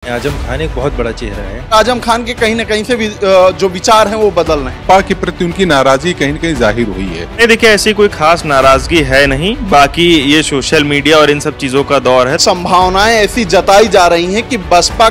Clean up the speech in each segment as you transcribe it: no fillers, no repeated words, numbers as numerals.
आजम खान एक बहुत बड़ा चेहरा है। आजम खान के कहीं न कहीं से भी जो विचार हैं वो बदल रहे हैं। सपा के प्रति उनकी नाराजगी कहीं न कहीं जाहिर हुई है। नहीं, देखिए ऐसी कोई खास नाराजगी है नहीं, बाकी ये सोशल मीडिया और इन सब चीजों का दौर है। संभावनाएं ऐसी जताई जा रही हैं कि बसपा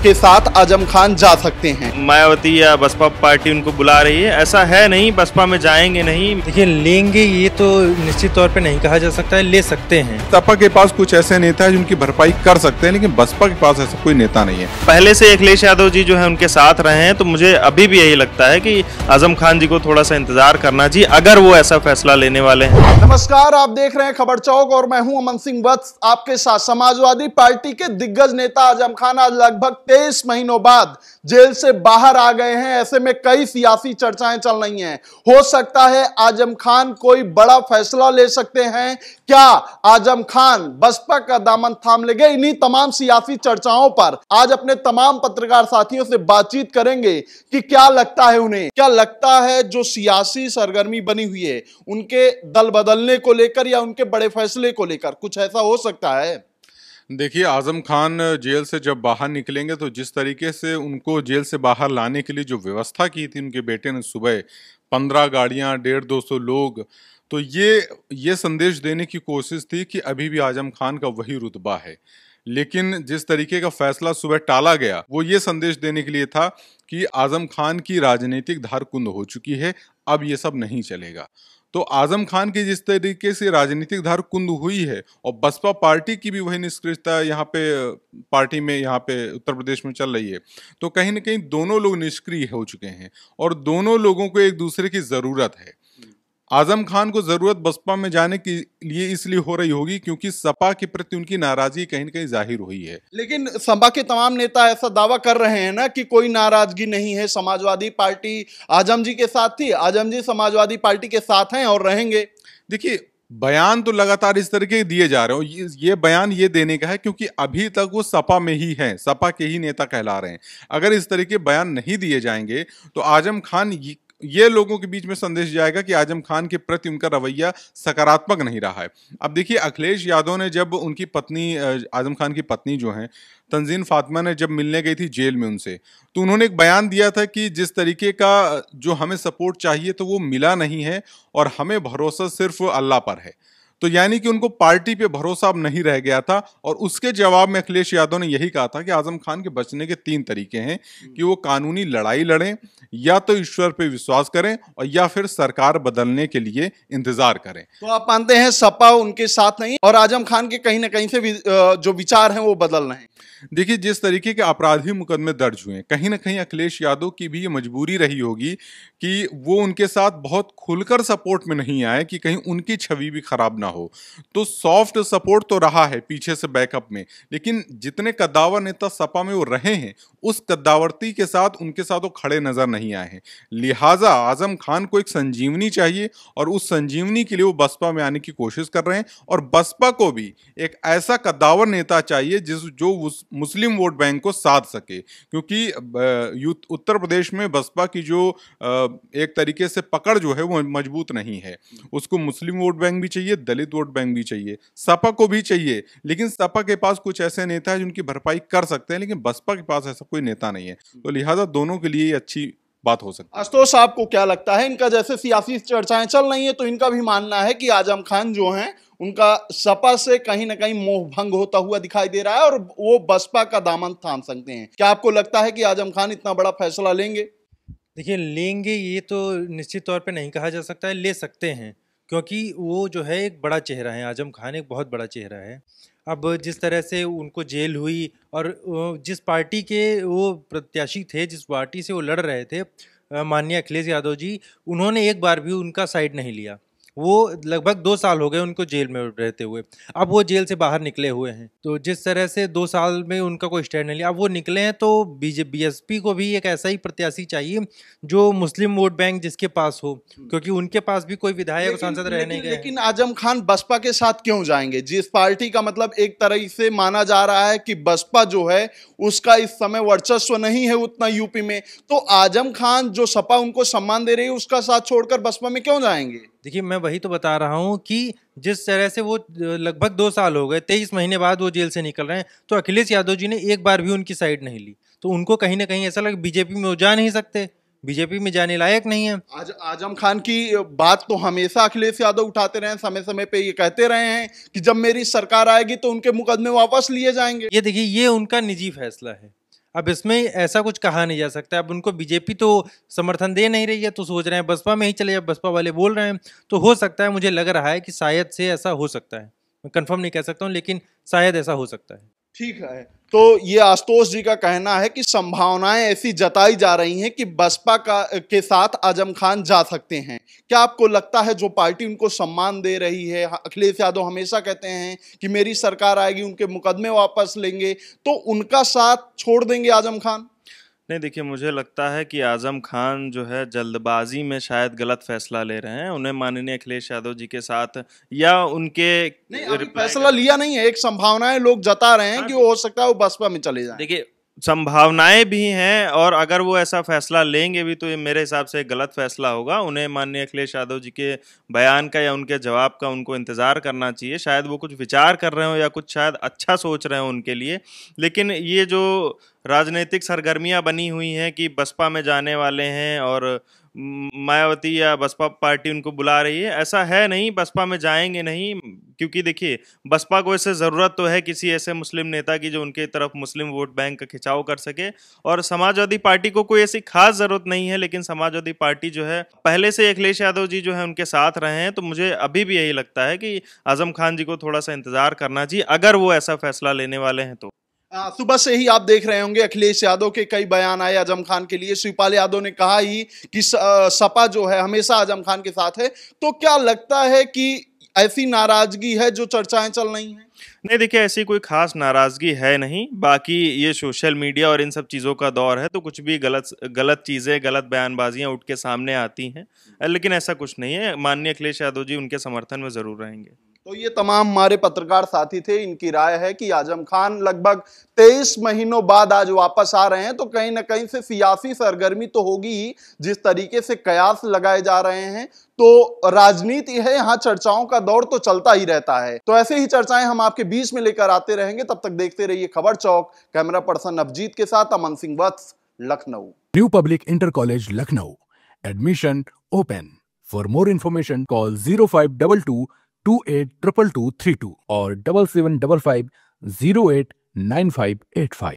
के साथ आजम खान जा सकते हैं। मायावती या बसपा पार्टी उनको बुला रही है, ऐसा है नहीं, बसपा में जाएंगे नहीं। देखिए लेंगे ये तो निश्चित तौर पे नहीं कहा जा सकता है, ले सकते हैं। सपा के पास कुछ ऐसे नेता है जिनकी भरपाई कर सकते हैं, लेकिन बसपा के पास ऐसा कोई नेता नहीं है। पहले से अखिलेश यादव जी जो है उनके साथ रहे हैं, तो मुझे अभी भी यही लगता है कि आजम खान जी को थोड़ा सा इंतजार करना चाहिए अगर वो ऐसा फैसला लेने वाले हैं। नमस्कार, आप देख रहे हैं खबर चौक और मैं हूं अमन सिंह वत्स आपके साथ। समाजवादी पार्टी के दिग्गज नेता आजम खान आज लगभग 23 महीनों बाद जेल से बाहर आ गए हैं। ऐसे में कई सियासी चर्चाएं चल रही हैं। हो सकता है आजम खान कोई बड़ा फैसला ले सकते हैं। क्या आजम खान बसपा का दामन थाम लेंगे? इन्हीं तमाम सियासी चर्चाओं पर आज अपने तमाम पत्रकार साथियों से बातचीत करेंगे कि क्या लगता है उन्हें, क्या लगता है जो सियासी सरगर्मी बनी हुई है उनके दल बदलने को लेकर या उनके बड़े फैसले को लेकर कुछ ऐसा हो सकता है। देखिए, आजम खान जेल से जब बाहर निकलेंगे तो जिस तरीके से उनको जेल से बाहर लाने के लिए जो व्यवस्था की थी उनके बेटे ने, सुबह 15 गाड़ियां, 150-200 लोग, तो ये संदेश देने की कोशिश थी कि अभी भी आजम खान का वही रुतबा है। लेकिन जिस तरीके का फैसला सुबह टाला गया वो ये संदेश देने के लिए था कि आजम खान की राजनीतिक धार कुंद हो चुकी है, अब ये सब नहीं चलेगा। तो आजम खान की जिस तरीके से राजनीतिक धार कुंद हुई है और बसपा पार्टी की भी वही निष्क्रियता यहाँ पे पार्टी में, यहाँ पे उत्तर प्रदेश में चल रही है, तो कहीं ना कहीं दोनों लोग निष्क्रिय हो चुके हैं और दोनों लोगों को एक दूसरे की जरूरत है। आजम खान को जरूरत बसपा में जाने के लिए इसलिए हो रही होगी क्योंकि सपा के प्रति उनकी नाराजगी कहीं न कहीं जाहिर हुई है। लेकिन सपा के तमाम नेता ऐसा दावा कर रहे हैं ना कि कोई नाराजगी नहीं है। समाजवादी पार्टी आजम जी के साथ थी, आजम जी समाजवादी पार्टी के साथ हैं और रहेंगे। देखिए, बयान तो लगातार इस तरह के दिए जा रहे हो। ये बयान ये देने का है क्योंकि अभी तक वो सपा में ही हैं, सपा के ही नेता कहला रहे हैं। अगर इस तरह के बयान नहीं दिए जाएंगे तो आजम खान ये लोगों के बीच में संदेश जाएगा कि आजम खान के प्रति उनका रवैया सकारात्मक नहीं रहा है। अब देखिए, अखिलेश यादव ने जब उनकी पत्नी, आजम खान की पत्नी जो हैं तंजीन फातिमा ने जब मिलने गई थी जेल में उनसे, तो उन्होंने एक बयान दिया था कि जिस तरीके का जो हमें सपोर्ट चाहिए तो वो मिला नहीं है और हमें भरोसा सिर्फ अल्लाह पर है। तो यानी कि उनको पार्टी पे भरोसा अब नहीं रह गया था और उसके जवाब में अखिलेश यादव ने यही कहा था कि आजम खान के बचने के 3 तरीके हैं कि वो कानूनी लड़ाई लड़ें, या तो ईश्वर पे विश्वास करें और या फिर सरकार बदलने के लिए इंतजार करें। तो आप मानते हैं सपा उनके साथ नहीं और आजम खान के कहीं न कहीं से जो विचार हैं वो बदल रहे हैं। देखिए, जिस तरीके के आपराधिक मुकदमे दर्ज हुए, कहीं ना कहीं अखिलेश यादव की भी ये मजबूरी रही होगी कि वो उनके साथ बहुत खुलकर सपोर्ट में नहीं आए कि कहीं उनकी छवि भी खराब ना हो। तो सॉफ्ट सपोर्ट तो रहा है पीछे से बैकअप में, लेकिन जितने कद्दावर नेता सपा में वो रहे हैं उस कद्दावरती के साथ उनके साथ वो खड़े नजर नहीं आए हैं। लिहाजा आजम खान को एक संजीवनी चाहिए और उस संजीवनी के लिए वो बसपा में आने की कोशिश कर रहे हैं और बसपा को भी एक ऐसा कद्दावर नेता चाहिए जो मुस्लिम वोट बैंक को साध सके, क्योंकि उत्तर प्रदेश में बसपा की जो एक तरीके से पकड़ जो है वो मजबूत नहीं है। उसको मुस्लिम वोट बैंक भी चाहिए, दलित वोट बैंक भी चाहिए, सपा को भी चाहिए, लेकिन सपा के पास कुछ ऐसे नेता है जिनकी भरपाई कर सकते हैं, लेकिन बसपा के पास ऐसा कोई नेता नहीं है। तो लिहाजा दोनों के लिए अच्छी बात हो सकती है। आशुतोष, आपको क्या लगता है? इनका जैसे सियासी चर्चाएं चल रही हैं तो इनका भी मानना है कि आजम खान जो हैं उनका सपा से कहीं ना कहीं मोह भंग होता हुआ दिखाई दे रहा है और वो बसपा का दामन थाम सकते हैं। क्या आपको लगता है कि आजम खान इतना बड़ा फैसला लेंगे? देखिए लेंगे ये तो निश्चित तौर पे नहीं कहा जा सकता है, ले सकते हैं, क्योंकि वो जो है एक बड़ा चेहरा है। आजम खान एक बहुत बड़ा चेहरा है। अब जिस तरह से उनको जेल हुई और जिस पार्टी के वो प्रत्याशी थे, जिस पार्टी से वो लड़ रहे थे, माननीय अखिलेश यादव जी, उन्होंने एक बार भी उनका साइड नहीं लिया। वो लगभग 2 साल हो गए उनको जेल में रहते हुए, अब वो जेल से बाहर निकले हुए हैं। तो जिस तरह से 2 साल में उनका कोई स्टैंड नहीं लिया, अब वो निकले हैं तो बीएसपी को भी एक ऐसा ही प्रत्याशी चाहिए जो मुस्लिम वोट बैंक जिसके पास हो, क्योंकि उनके पास भी कोई विधायक और सांसद रह नहीं गए। लेकिन आजम खान बसपा के साथ क्यों जाएंगे? जिस पार्टी का मतलब एक तरह से माना जा रहा है कि बसपा जो है उसका इस समय वर्चस्व नहीं है उतना यूपी में, तो आजम खान जो सपा उनको सम्मान दे रही है उसका साथ छोड़कर बसपा में क्यों जाएंगे? देखिए, मैं वही तो बता रहा हूँ कि जिस तरह से वो लगभग 2 साल हो गए, 23 महीने बाद वो जेल से निकल रहे हैं, तो अखिलेश यादव जी ने एक बार भी उनकी साइड नहीं ली। तो उनको कहीं न कहीं ऐसा लगा बीजेपी में वो जा नहीं सकते, बीजेपी में जाने लायक नहीं है। आज आजम खान की बात तो हमेशा अखिलेश यादव उठाते रहे हैं, समय समय पे ये कहते रहे हैं कि जब मेरी सरकार आएगी तो उनके मुकदमे वापस लिए जाएंगे। ये देखिए, ये उनका निजी फैसला है। अब इसमें ऐसा कुछ कहा नहीं जा सकता। अब उनको बीजेपी तो समर्थन दे नहीं रही है, तो सोच रहे हैं बसपा में ही चले जाए, बसपा वाले बोल रहे हैं। तो हो सकता है, मुझे लग रहा है कि शायद से ऐसा हो सकता है। मैं कंफर्म नहीं कह सकता हूँ, लेकिन शायद ऐसा हो सकता है। ठीक है, तो ये आशुतोष जी का कहना है कि संभावनाएं ऐसी जताई जा रही हैं कि बसपा के साथ आजम खान जा सकते हैं। क्या आपको लगता है जो पार्टी उनको सम्मान दे रही है, अखिलेश यादव हमेशा कहते हैं कि मेरी सरकार आएगी उनके मुकदमे वापस लेंगे, तो उनका साथ छोड़ देंगे आजम खान? नहीं, देखिए, मुझे लगता है कि आजम खान जो है जल्दबाजी में शायद गलत फैसला ले रहे हैं। उन्हें माननीय अखिलेश यादव जी के साथ या उनके नहीं, अभी फैसला लिया नहीं है, एक संभावनाएं लोग जता रहे हैं कि वो हो सकता है वो बसपा में चले जाएं। देखिए, संभावनाएं भी हैं, और अगर वो ऐसा फैसला लेंगे भी तो ये मेरे हिसाब से गलत फैसला होगा। उन्हें माननीय अखिलेश यादव जी के बयान का या उनके जवाब का उनको इंतज़ार करना चाहिए। शायद वो कुछ विचार कर रहे हो या कुछ शायद अच्छा सोच रहे हो उनके लिए, लेकिन ये जो राजनीतिक सरगर्मियां बनी हुई हैं कि बसपा में जाने वाले हैं और मायावती या बसपा पार्टी उनको बुला रही है, ऐसा है नहीं। बसपा में जाएंगे नहीं, क्योंकि देखिए, बसपा को इससे ज़रूरत तो है किसी ऐसे मुस्लिम नेता की जो उनके तरफ मुस्लिम वोट बैंक का खिंचाव कर सके, और समाजवादी पार्टी को कोई ऐसी खास ज़रूरत नहीं है। लेकिन समाजवादी पार्टी जो है, पहले से अखिलेश यादव जी जो है उनके साथ रहे हैं, तो मुझे अभी भी यही लगता है कि आजम खान जी को थोड़ा सा इंतज़ार करना चाहिए, अगर वो ऐसा फैसला लेने वाले हैं तो। सुबह से ही आप देख रहे होंगे अखिलेश यादव के कई बयान आए आजम खान के लिए। शिवपाल यादव ने कहा ही कि सपा जो है हमेशा आजम खान के साथ है। तो क्या लगता है कि ऐसी नाराजगी है जो चर्चाएं चल रही हैं? नहीं, देखिए, ऐसी कोई खास नाराजगी है नहीं। बाकी ये सोशल मीडिया और इन सब चीज़ों का दौर है, तो कुछ भी गलत चीज़ें, गलत बयानबाजियां उठ के सामने आती हैं, लेकिन ऐसा कुछ नहीं है। माननीय अखिलेश यादव जी उनके समर्थन में ज़रूर रहेंगे। तो ये तमाम हमारे पत्रकार साथी थे, इनकी राय है कि आजम खान लगभग 23 महीनों बाद आज वापस आ रहे हैं, तो कहीं ना कहीं से सियासी सरगर्मी तो होगी ही। जिस तरीके से कयास लगाए जा रहे हैं, तो राजनीति है, यहाँ चर्चाओं का दौर तो चलता ही रहता है। तो ऐसे ही चर्चाएं हम आपके बीच में लेकर आते रहेंगे। तब तक देखते रहिए खबर चौक। कैमरा पर्सन नवजीत के साथ Aman Singh Vats, Lucknow. New public inter college Lucknow, admission open. For more information call 0522 282232 और 7755 089585।